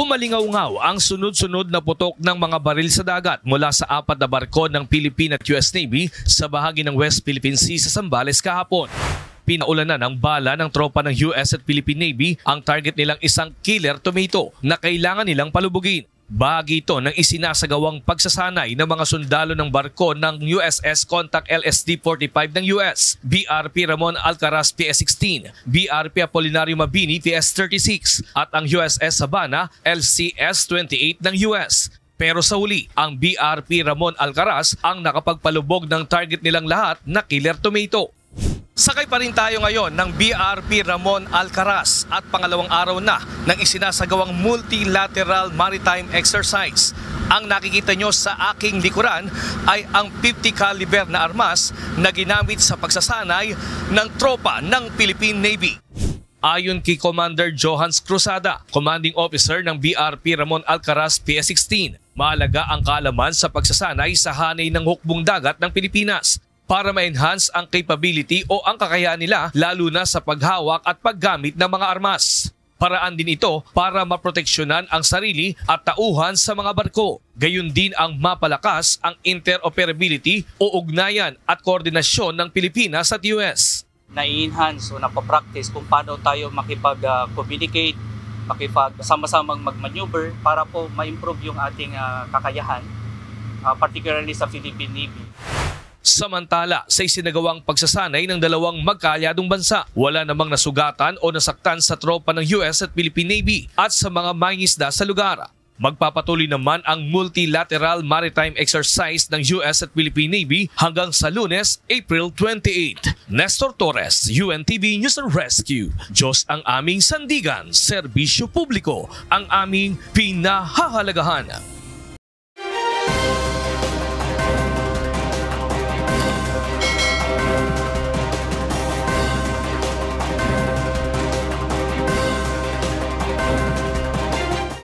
Umalingaw-ngaw ang sunod-sunod na putok ng mga baril sa dagat mula sa 4 na barko ng Philippine at US Navy sa bahagi ng West Philippine Sea sa Zambales kahapon. Pinaulanan ng bala ng tropa ng US at Philippine Navy ang target nilang isang killer tomato na kailangan nilang palubugin. Bahagi ito ng isinasagawang pagsasanay ng mga sundalo ng barko ng USS Contact LSD-45 ng US, BRP Ramon Alcaraz PS-16, BRP Apolinario Mabini PS-36 at ang USS Savannah LCS-28 ng US. Pero sa huli, ang BRP Ramon Alcaraz ang nakapagpalubog ng target nilang lahat na killer tomato. Sakay pa rin tayo ngayon ng BRP Ramon Alcaraz at pangalawang araw na ng isinasagawang multilateral maritime exercise. Ang nakikita nyo sa aking likuran ay ang 50 caliber na armas na ginamit sa pagsasanay ng tropa ng Philippine Navy. Ayon kay Commander Johans Cruzada, commanding officer ng BRP Ramon Alcaraz PS-16, mahalaga ang kaalaman sa pagsasanay sa hanay ng hukbong dagat ng Pilipinas para ma-enhance ang capability o ang kakayahan nila lalo na sa paghawak at paggamit ng mga armas. Paraan din ito para maproteksyonan ang sarili at tauhan sa mga barko. Gayun din ang mapalakas ang interoperability o ugnayan at koordinasyon ng Pilipinas at US. Na-enhance o napapractice kung paano tayo makipag-communicate, makipag-sama-samang mag-maneuver para po ma-improve yung ating kakayahan, particularly sa Philippine Navy. Samantala, sa isinagawang pagsasanay ng dalawang magkaalyadong bansa, wala namang nasugatan o nasaktan sa tropa ng US at Philippine Navy at sa mga mangingisda sa lugar. Magpapatuloy naman ang multilateral maritime exercise ng US at Philippine Navy hanggang sa Lunes, April 28. Nestor Torres, UNTV News and Rescue. Diyos ang aming sandigan, serbisyo publiko ang aming pinahahalagahan.